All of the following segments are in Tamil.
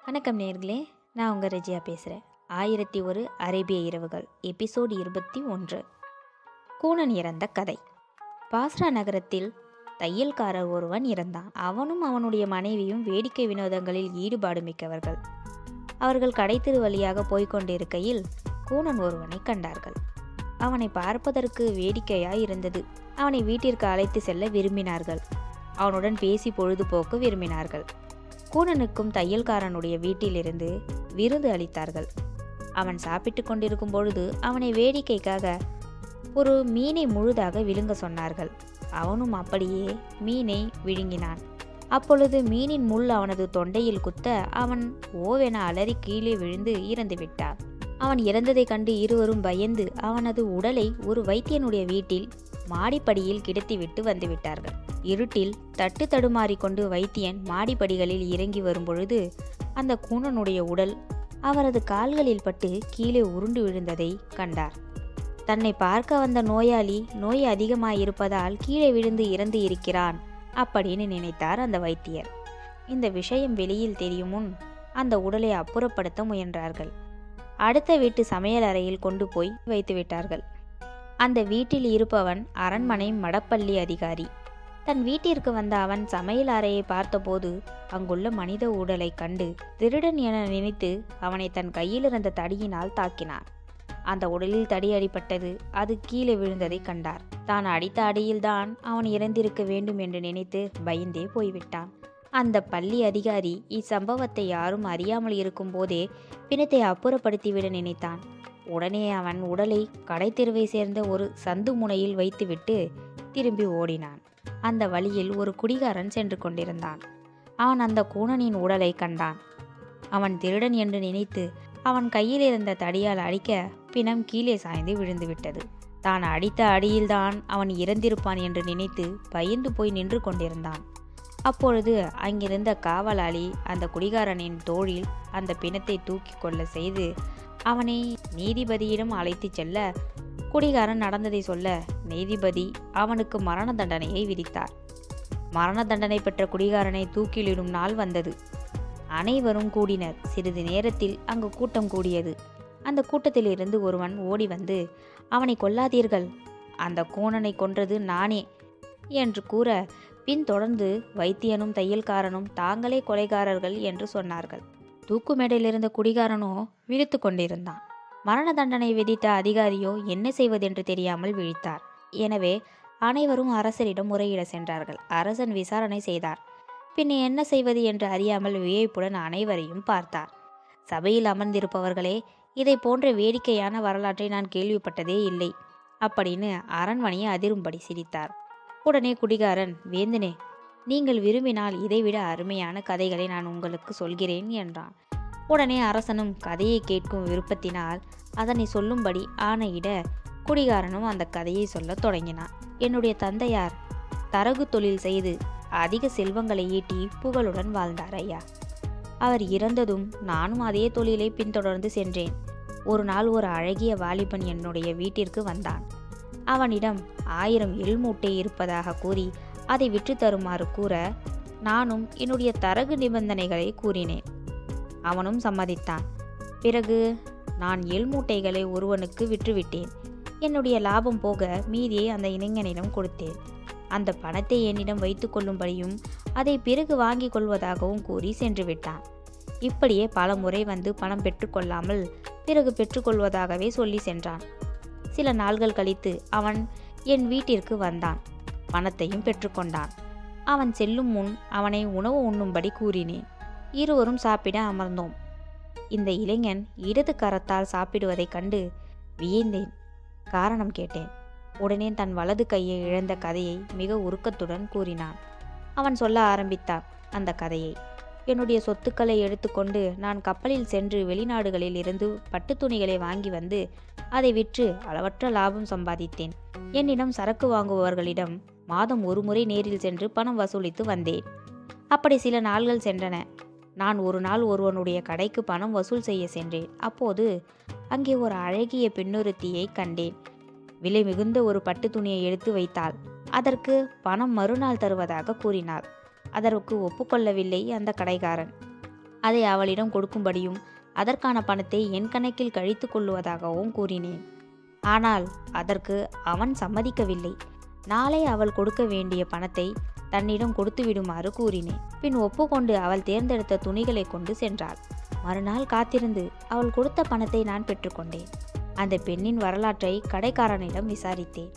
வணக்கம் நேர்களே, நான் உங்கள் ரெஜியா பேசுகிறேன். 1001 அரேபிய இரவுகள் எபிசோடு 21. கூனன் இறந்த கதை. பாஸ்ரா நகரத்தில் தையல்காரர் ஒருவன் இருந்தான். அவனும் அவனுடைய மனைவியும் வேடிக்கை வினோதங்களில் ஈடுபாடு மிக்கவர்கள். அவர்கள் கடைத்தெரு வழியாக போய்கொண்டிருக்கையில் கூனன் ஒருவனை கண்டார்கள். அவனை பார்ப்பதற்கு வேடிக்கையாய் இருந்தது. அவனை வீட்டிற்கு அழைத்து செல்ல விரும்பினார்கள். அவனுடன் பேசி பொழுதுபோக்கு விரும்பினார்கள். கூனனுக்கும் தையல்காரனுடைய வீட்டிலிருந்து விருந்து அளித்தார்கள். அவன் சாப்பிட்டு கொண்டிருக்கும் பொழுது அவனை வேடிக்கைக்காக ஒரு மீனை முழுதாக விழுங்க சொன்னார்கள். அவனும் அப்படியே மீனை விழுங்கினான். அப்பொழுது மீனின் முள் அவனது தொண்டையில் குத்த அவன் ஓவென அலறி கீழே விழுந்து இறந்து விட்டான். அவன் இறந்ததை கண்டு இருவரும் பயந்து அவனது உடலை ஒரு வைத்தியனுடைய வீட்டில் மாடிப்படியில் கிடத்திவிட்டு வந்துவிட்டார்கள். இருட்டில் தட்டு தடுமாறிக்கொண்டு வைத்தியன் மாடிப்படிகளில் இறங்கி வரும்பொழுது அந்த கூனனுடைய உடல் அவரது கால்களில் பட்டு கீழே உருண்டு விழுந்ததை கண்டார். தன்னை பார்க்க வந்த நோயாளி நோய் அதிகமாயிருப்பதால் கீழே விழுந்து இறந்து இருக்கிறான் அப்படின்னு நினைத்தார் அந்த வைத்தியர். இந்த விஷயம் வெளியில் தெரியும் முன் அந்த உடலை அப்புறப்படுத்த முயன்றார்கள். அடுத்த வீட்டு சமையல் அறையில் கொண்டு போய் வைத்து விட்டார்கள். அந்த வீட்டில் இருப்பவன் அரண்மனை மடப்பள்ளி அதிகாரி. தன் வீட்டிற்கு வந்த அவன் சமையல் அறையை பார்த்தபோது அங்குள்ள மனித உடலை கண்டு திருடன் என நினைத்து அவனை தன் கையில் இருந்த தடியினால் தாக்கினான். அந்த உடலில் தடி அடிபட்டது. அது கீழே விழுந்ததை கண்டார். தான் அடித்த அடியில்தான் அவன் இறந்திருக்க வேண்டும் என்று நினைத்து பயந்தே போய்விட்டான். அந்த பள்ளி அதிகாரி இச்சம்பவத்தை யாரும் அறியாமல் இருக்கும் போதே பிணத்தை அப்புறப்படுத்திவிட நினைத்தான். உடனே அவன் உடலை கடைத்தெருவை சேர்ந்த ஒரு சந்து முனையில் வைத்துவிட்டு திரும்பி ஓடினான். அந்த வழியில் ஒரு குடிகாரன் சென்று கொண்டிருந்தான். அவன் அந்த கூனனின் உடலை கண்டான். அவன் திருடன் என்று நினைத்து அவன் கையில் இருந்த தடியால் அடிக்க பிணம் கீழே சாய்ந்து விழுந்துவிட்டது. தான் அடித்த அடியில்தான் அவன் இறந்திருப்பான் என்று நினைத்து பயந்து போய் நின்று கொண்டிருந்தான். அப்பொழுது அங்கிருந்த காவலாளி அந்த குடிகாரனின் தோளில் அந்த பிணத்தை தூக்கி கொள்ள செய்து அவனை நீதிபதியிடம் அழைத்து செல்ல, குடிகாரன் நடந்ததை சொல்ல நீதிபதி அவனுக்கு மரண தண்டனையை விதித்தார். மரண தண்டனை பெற்ற குடிகாரனை தூக்கிலிடும் நாள் வந்தது. அனைவரும் கூடினர். சிறிது நேரத்தில் அங்கு கூட்டம் கூடியது. அந்த கூட்டத்தில் இருந்து ஒருவன் ஓடி வந்து, அவனை கொல்லாதீர்கள், அந்த கூனனை கொன்றது நானே என்று கூற, பின்தொடர்ந்து வைத்தியனும் தையல்காரனும் தாங்களே கொலைகாரர்கள் என்று சொன்னார்கள். தூக்கு மேடையிலிருந்த குடிகாரனோ விழித்து கொண்டிருந்தான். மரண தண்டனை விதித்த அதிகாரியோ என்ன செய்வதென்று தெரியாமல் விழித்தார். எனவே அனைவரும் அரசரிடம் முறையிட சென்றார்கள். அரசன் விசாரணை செய்தார். பின் என்ன செய்வது என்று அறியாமல் வியப்புடன் அனைவரையும் பார்த்தார். சபையில் அமர்ந்திருப்பவர்களே, இதை போன்ற வேடிக்கையான வரலாற்றை நான் கேள்விப்பட்டதே இல்லை அப்படின்னு அரண்மனையை அதிரும்படி சிரித்தார். உடனே குடிகாரன், வேந்தனே, நீங்கள் விரும்பினால் இதைவிட அருமையான கதைகளை நான் உங்களுக்கு சொல்கிறேன் என்றான். உடனே அரசனும் கதையை கேட்கும் விருப்பத்தினால் அதனை சொல்லும்படி ஆணையிட குடிகாரனும் அந்த கதையை சொல்லத் தொடங்கினான். என்னுடைய தந்தையார் தரகு தொழில் செய்து அதிக செல்வங்களை ஈட்டி புகழுடன் வாழ்ந்தார் ஐயா. அவர் இறந்ததும் நானும் அதே தொழிலை பின்தொடர்ந்து சென்றேன். ஒரு நாள் ஒரு அழகிய வாலிபன் என்னுடைய வீட்டிற்கு வந்தான். அவனிடம் 1000 எள் மூட்டை இருப்பதாக கூறி அதை விற்று தருமாறு கூற, நானும் என்னுடைய தரகு நிபந்தனைகளை கூறினேன். அவனும் சம்மதித்தான். பிறகு நான் எள் மூட்டைகளை ஒருவனுக்கு விற்றுவிட்டேன். என்னுடைய லாபம் போக மீதியை அந்த இளைஞனிடம் கொடுத்தேன். அந்த பணத்தை என்னிடம் வைத்து கொள்ளும்படியும் அதை பிறகு வாங்கி கொள்வதாகவும் கூறி சென்று விட்டான். இப்படியே பல முறை வந்து பணம் பெற்றுக்கொள்ளாமல் பிறகு பெற்றுக்கொள்வதாகவே சொல்லி சென்றான். சில நாள்கள் கழித்து அவன் என் வீட்டிற்கு வந்தான். பணத்தையும் பெற்றுக்கொண்டான். அவன் செல்லும் முன் அவனை உணவு உண்ணும்படி கூறினேன். இருவரும் சாப்பிட அமர்ந்தோம். இந்த இளைஞன் இடது கரத்தால் சாப்பிடுவதைக் கண்டு வியந்தேன். காரணம் கேட்டேன். உடனே தன் வலது கையை இழந்த கதையை மிக உருக்கத்துடன் கூறினான். அவன் சொல்ல ஆரம்பித்தான் அந்த கதையை. என்னுடைய சொத்துக்களை எடுத்துக்கொண்டு நான் கப்பலில் சென்று வெளிநாடுகளில் இருந்து பட்டு துணிகளை வாங்கி வந்து அதை விற்று அளவற்ற லாபம் சம்பாதித்தேன். என்னிடம் சரக்கு வாங்குபவர்களிடம் மாதம் ஒரு முறை நேரில் சென்று பணம் வசூலித்து வந்தேன். அப்படி சில நாள்கள் சென்றன. நான் ஒரு நாள் ஒருவனுடைய கடைக்கு பணம் வசூல் செய்ய சென்றேன். அப்போது அங்கே ஒரு அழகிய பெண்ணொருத்தியை கண்டேன். விலை மிகுந்த ஒரு பட்டு துணியை எடுத்து வைத்தாள். அதற்கு பணம் மறுநாள் தருவதாக கூறினாள். அதற்கு ஒப்புக்கொள்ளவில்லை அந்த கடைக்காரன். அதை அவளிடம் கொடுக்கும்படியும் அதற்கான பணத்தை என் கணக்கில் கழித்து கொள்ளுவதாகவும் கூறினேன். ஆனால் அதற்கு அவன் சம்மதிக்கவில்லை. நாளை அவள் கொடுக்க வேண்டிய பணத்தை தன்னிடம் கொடுத்து விடுமாறு கூறினேன். பின் ஒப்புக்கொண்டு அவள் தேர்ந்தெடுத்த துணிகளை கொண்டு சென்றாள். மறுநாள் காத்திருந்து அவள் கொடுத்த பணத்தை நான் பெற்றுக்கொண்டேன். அந்த பெண்ணின் வரலாற்றை கடைக்காரனிடம் விசாரித்தேன்.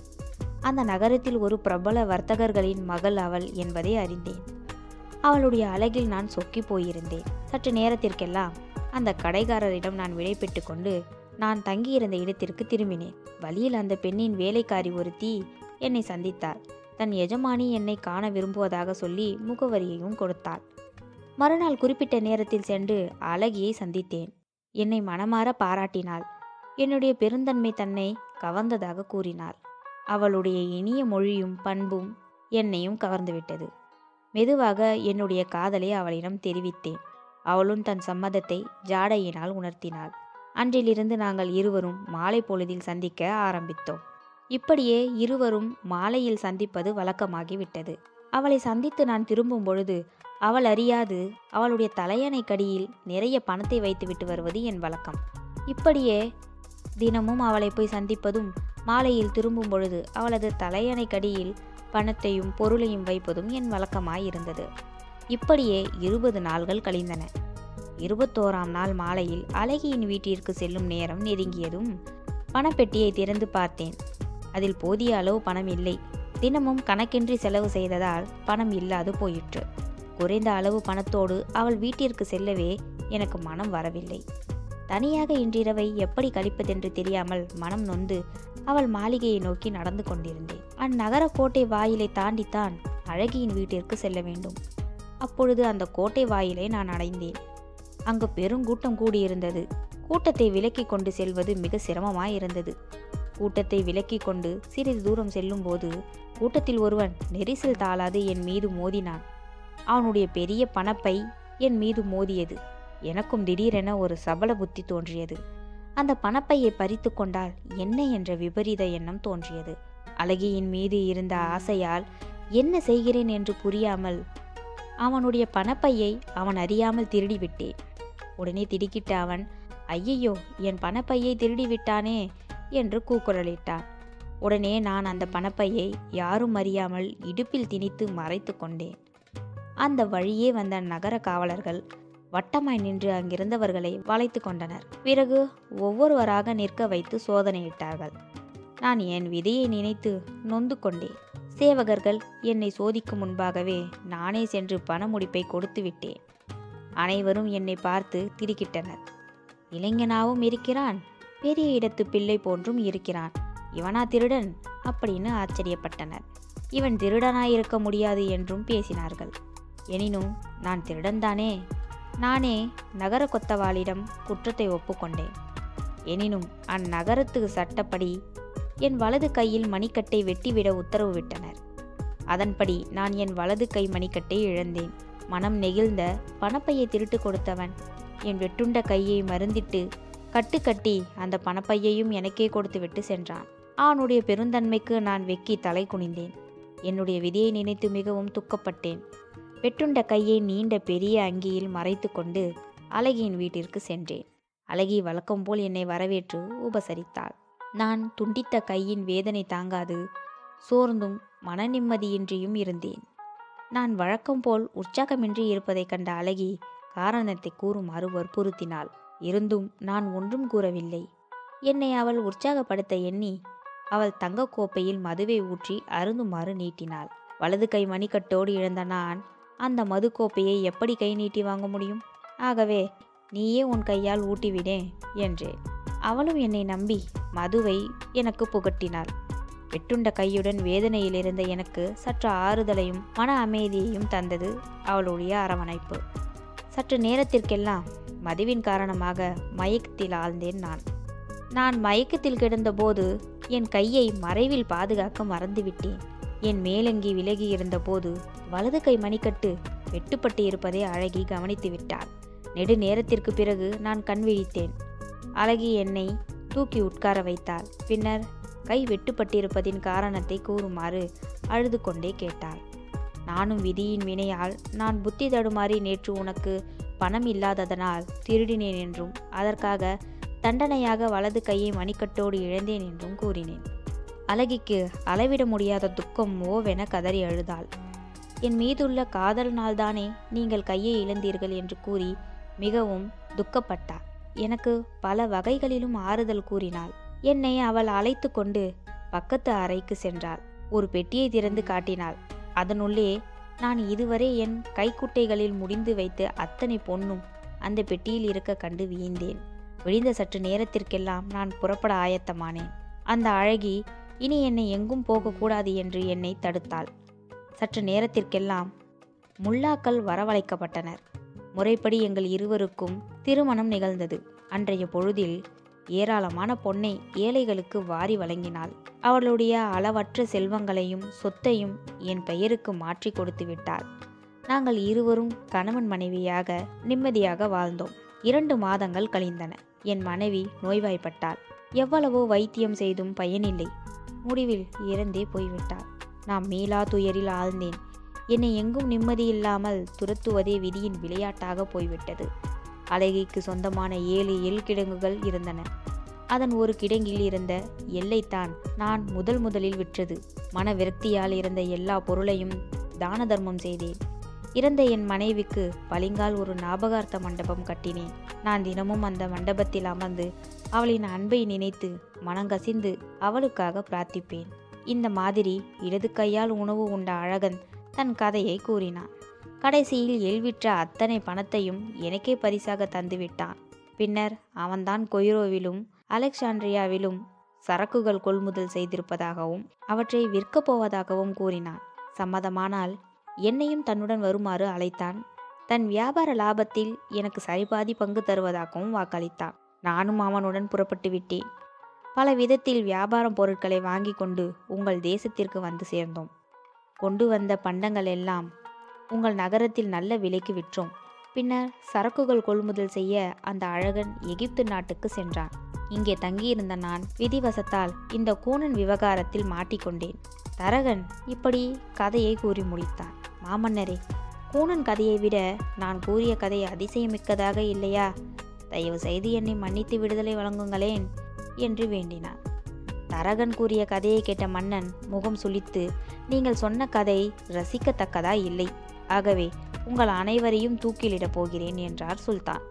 அந்த நகரத்தில் ஒரு பிரபல வர்த்தகர்களின் மகள் அவள் என்பதை அறிந்தேன். அவளுடைய அழகில் நான் சொக்கி போயிருந்தேன். சற்று நேரத்திற்கெல்லாம் அந்த கடைக்காரரிடம் நான் விடை பெற்று கொண்டு நான் தங்கியிருந்த இடத்திற்கு திரும்பினேன். வழியில் அந்த பெண்ணின் வேலைக்காரி ஒருத்தி என்னை சந்தித்தாள். தன் எஜமானி என்னை காண விரும்புவதாக சொல்லி முகவரியையும் கொடுத்தாள். மறுநாள் குறிப்பிட்ட நேரத்தில் சென்று அழகியை சந்தித்தேன். என்னை மனமாற பாராட்டினாள். என்னுடைய பெருந்தன்மை தன்னை கவர்ந்ததாக கூறினாள். அவளுடைய இனிய மொழியும் பண்பும் என்னையும் கவர்ந்துவிட்டது. மெதுவாக என்னுடைய காதலை அவளிடம் தெரிவித்தேன். அவளும் தன் சம்மதத்தை ஜாடையினால் உணர்த்தினாள். அன்றிலிருந்து நாங்கள் இருவரும் மாலை பொழுதில் சந்திக்க ஆரம்பித்தோம். இப்படியே இருவரும் மாலையில் சந்திப்பது வழக்கமாகிவிட்டது. அவளை சந்தித்து நான் திரும்பும் பொழுது அவள் அறியாது அவளுடைய தலையணை கடியில் நிறைய பணத்தை வைத்துவிட்டு வருவது என் வழக்கம். இப்படியே தினமும் அவளை போய் சந்திப்பதும் மாலையில் திரும்பும் பொழுது அவளது தலையணை கடியில் பணத்தையும் பொருளையும் வைப்பதும் என் வழக்கமாயிருந்தது. இப்படியே 20 நாள்கள் கழிந்தன. 21ஆம் நாள் மாலையில் அழகியின் வீட்டிற்கு செல்லும் நேரம் நெருங்கியதும் பணப்பெட்டியை திறந்து பார்த்தேன். அதில் போதிய அளவு பணம் இல்லை. தினமும் கணக்கின்றி செலவு செய்ததால் பணம் இல்லாது போயிற்று. குறைந்த அளவு பணத்தோடு அவள் வீட்டிற்கு செல்லவே எனக்கு மனம் வரவில்லை. தனியாக இன்றிரவை எப்படி கழிப்பதென்று தெரியாமல் மனம் நொந்து அவள் மாளிகையை நோக்கி நடந்து கொண்டிருந்தேன். அந்நகர கோட்டை வாயிலை தாண்டித்தான் அழகியின் வீட்டிற்கு செல்ல வேண்டும். அப்பொழுது அந்த கோட்டை வாயிலை நான் அடைந்தேன். அங்கு பெருங்கூட்டம் கூடியிருந்தது. கூட்டத்தை விலக்கி கொண்டு செல்வது மிக சிரமமாயிருந்தது. கூட்டத்தை விலக்கி கொண்டு சிறிது தூரம் செல்லும் போது கூட்டத்தில் ஒருவன் நெரிசல் தாளாது என் மீது மோதினான். அவனுடைய பெரிய பணப்பை என் மீது மோதியது. எனக்கும் திடீரென ஒரு சபல புத்தி தோன்றியது. அந்த பணப்பையை பறித்து கொண்டால் என்ன என்ற விபரீத எண்ணம் தோன்றியது. அழகியின் மீது இருந்த ஆசையால் என்ன செய்கிறேன் என்று புரியாமல் அவனுடைய பணப்பையை அவன் அறியாமல் திருடிவிட்டேன். உடனே திடுக்கிட்ட அவன், ஐயையோ, என் பணப்பையை திருடிவிட்டானே என்று கூக்குரலிட்டான். உடனே நான் அந்த பணப்பையை யாரும் அறியாமல் இடுப்பில் திணித்து மறைத்து கொண்டேன். அந்த வழியே வந்த நகர காவலர்கள் வட்டமாய் நின்று அங்கிருந்தவர்களை வளைத்து கொண்டனர். பிறகு ஒவ்வொருவராக நிற்க வைத்து சோதனையிட்டார்கள். நான் என் விதியை நினைத்து நொந்து கொண்டேன். சேவகர்கள் என்னை சோதிக்கும் முன்பாகவே நானே சென்று பண முடிப்பை கொடுத்து விட்டேன். அனைவரும் என்னை பார்த்து திடுக்கிட்டனர். இளைஞனாவும் இருக்கிறான், பெரிய இடத்து பிள்ளை போன்றும் இருக்கிறான், இவனா திருடன் அப்படின்னு ஆச்சரியப்பட்டனர். இவன் திருடனாயிருக்க முடியாது என்றும் பேசினார்கள். எனினும் நான் திருடன்தானே. நானே நகர கொத்தவாளிடம் குற்றத்தை ஒப்புக்கொண்டேன். எனினும் அந்நகரத்து சட்டப்படி என் வலது கையில் மணிக்கட்டை வெட்டிவிட உத்தரவு விட்டனர். அதன்படி நான் என் வலது கை மணிக்கட்டை இழந்தேன். மனம் நெகிழ்ந்த பணப்பையை திருட்டு கொடுத்தவன் என் வெட்டுண்ட கையை மருந்திட்டு கட்டி அந்த பணப்பையையும் எனக்கே கொடுத்துவிட்டு சென்றான். அவனுடைய பெருந்தன்மைக்கு நான் வெக்கி தலை குனிந்தேன். என்னுடைய விதியை நினைத்து மிகவும் துக்கப்பட்டேன். வெட்டுண்ட கையை நீண்ட பெரிய அங்கியில் மறைத்து கொண்டு அழகியின் வீட்டிற்கு சென்றேன். அழகி வழக்கம் போல் என்னை வரவேற்று உபசரித்தாள். நான் துண்டித்த கையின் வேதனை தாங்காது சோர்ந்தும் மன நிம்மதியின்றியும் இருந்தேன். நான் வழக்கம் போல் உற்சாகமின்றி இருப்பதைக் கண்ட அழகி காரணத்தை கூறுமாறு வற்புறுத்தினாள். இருந்தும் நான் ஒன்றும் கூறவில்லை. என்னை அவள் உற்சாகப்படுத்த எண்ணி அவள் தங்க கோப்பையில் மதுவை ஊற்றி அருந்துமாறு நீட்டினாள். வலது கை மணிக்கட்டோடு இழந்த நான் அந்த மது கோப்பையை எப்படி கை நீட்டி வாங்க முடியும்? ஆகவே நீயே உன் கையால் ஊட்டிவிடேன் என்றேன். அவளும் என்னை நம்பி மதுவை எனக்கு புகட்டினாள். வெட்டுண்ட கையுடன் வேதனையில் இருந்த எனக்கு சற்று ஆறுதலையும் மன அமைதியையும் தந்தது அவளுடைய அரவணைப்பு. சற்று நேரத்திற்கெல்லாம் மதுவின் காரணமாக மயக்கத்தில் ஆழ்ந்தேன். நான் மயக்கத்தில் கிடந்தபோது என் கையை மறைவில் பாதுகாக்க மறந்துவிட்டேன். என் மேலங்கி விலகி இருந்தபோது வலது கை மணிக்கட்டு வெட்டுப்பட்டு இருப்பதை அழகி கவனித்து விட்டாள். நெடு நேரத்திற்கு பிறகு நான் கண் விழித்தேன். அழகி என்னை தூக்கி உட்கார வைத்தாள். பின்னர் கை வெட்டுப்பட்டிருப்பதின் காரணத்தை கூறுமாறு அழுது கொண்டே கேட்டாள். நானும் விதியின் வினையால் நான் புத்தி தடுமாறி நேற்று உனக்கு பணம் இல்லாததனால் திருடினேன் என்றும் அதற்காக தண்டனையாக வலது கையை மணிக்கட்டோடு இழந்தேன் என்றும் கூறினேன். அழகிக்கு அளவிட முடியாத துக்கம் ஓவென கதறி அழுதாள். என் மீதுள்ள காதல்னால்தானே நீங்கள் கையை இழந்தீர்கள் என்று கூறி மிகவும் துக்கப்பட்டாள். எனக்கு பல வகைகளிலும் ஆறுதல் கூறினாள். என்னை அவள் அழைத்து கொண்டு பக்கத்து அறைக்கு சென்றாள். ஒரு பெட்டியை திறந்து காட்டினாள். அதனுள்ளே நான் இதுவரை என் கைக்குட்டைகளில் முடிந்து வைத்து அத்தனை பொன்னும் அந்த பெட்டியில் இருக்க கண்டு வியந்தேன். விழிந்த சற்று நேரத்திற்கெல்லாம் நான் புறப்பட ஆயத்தமானேன். அந்த அழகி இனி என்னை எங்கும் போகக்கூடாது என்று என்னை தடுத்தாள். சற்று நேரத்திற்கெல்லாம் முல்லாக்கள் வரவழைக்கப்பட்டனர். முறைப்படி எங்கள் இருவருக்கும் திருமணம் நிகழ்ந்தது. அன்றைய பொழுதில் ஏராளமான பொன்னை ஏழைகளுக்கு வாரி வழங்கினாள். அவளுடைய அளவற்ற செல்வங்களையும் சொத்தையும் என் பெயருக்கு மாற்றி கொடுத்து விட்டாள். நாங்கள் இருவரும் கணவன் மனைவியாக நிம்மதியாக வாழ்ந்தோம். 2 மாதங்கள் கழிந்தன. என் மனைவி நோய்வாய்ப்பட்டாள். எவ்வளவோ வைத்தியம் செய்தும் பயனில்லை. முடிவில் இறந்தே போய்விட்டாள். நான் மீளா துயரில் ஆழ்ந்தேன். என்னை எங்கும் நிம்மதியில்லாமல் துரத்துவதே விதியின் விளையாட்டாக போய்விட்டது. அழகிக்கு சொந்தமான 7 எள் கிடங்குகள் இருந்தன. அதன் ஒரு கிடங்கில் இருந்த எல்லைத்தான் நான் முதலில் விற்றது. மன விரக்தியால் இருந்த எல்லா பொருளையும் தான தர்மம் செய்தேன். இறந்த என் மனைவிக்கு பளிங்கால் ஒரு ஞாபகார்த்த மண்டபம் கட்டினேன். நான் தினமும் அந்த மண்டபத்தில் அமர்ந்து அவளின் அன்பை நினைத்து மனங்கசிந்து அவளுக்காக பிரார்த்திப்பேன். இந்த மாதிரி இடது கையால் உணவு உண்ட அழகன் தன் கதையை கூறினான். கடைசியில் எல்விற்ற அத்தனை பணத்தையும் எனக்கே பரிசாக தந்துவிட்டான். பின்னர் அவன்தான் கொய்ரோவிலும் அலெக்சாண்ட்ரியாவிலும் சரக்குகள் கொள்முதல் செய்திருப்பதாகவும் அவற்றை விற்கப் போவதாகவும் கூறினான். சம்மதமானால் என்னையும் தன்னுடன் வருமாறு அழைத்தான். தன் வியாபார லாபத்தில் எனக்கு சரிபாதி பங்கு தருவதாகவும் வாக்களித்தான். நானும் அவனுடன் புறப்பட்டு விட்டேன். பல விதத்தில் வியாபாரம் பொருட்களை வாங்கி கொண்டு உங்கள் தேசத்திற்கு வந்து சேர்ந்தோம். கொண்டு வந்த பண்டங்கள் எல்லாம் உங்கள் நகரத்தில் நல்ல விலைக்கு விற்றோம். பின்னர் சரக்குகள் கொள்முதல் செய்ய அந்த அழகன் எகிப்து நாட்டுக்கு சென்றான். இங்கே தங்கியிருந்த நான் விதிவசத்தால் இந்த கூனன் விவகாரத்தில் மாட்டிக்கொண்டேன். தரகன் இப்படி கதையை கூறி முடித்தான். மாமன்னரே, கூனன் கதையை விட நான் கூறிய கதை அதிசயமிக்கதாக இல்லையா? தயவு செய்து என்னை மன்னித்து விடுதலை வழங்குங்களேன் என்று வேண்டினான். தரகன் கூறிய கதையை கேட்ட மன்னன் முகம் சுளித்து, நீங்கள் சொன்ன கதை ரசிக்கத்தக்கதா இல்லை. ஆகவே உங்கள் அனைவரையும் தூக்கிலிடப் போகிறேன் என்றார் சுல்தான்.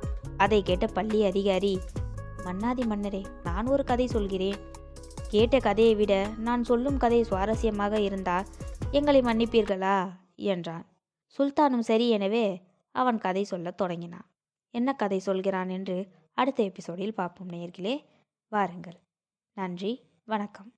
அதை கேட்ட பள்ளி அதிகாரி, மன்னாதி மன்னரே, நான் ஒரு கதை சொல்கிறேன். கேட்ட கதையை விட நான் சொல்லும் கதை சுவாரஸ்யமாக இருந்தால் எங்களை மன்னிப்பீர்களா என்றான். சுல்தானும் சரி எனவே அவன் கதை சொல்லத் தொடங்கினான். என்ன கதை சொல்கிறான் என்று அடுத்த எபிசோடில் பார்ப்போம் நேயர்களே. வாருங்கள். நன்றி, வணக்கம்.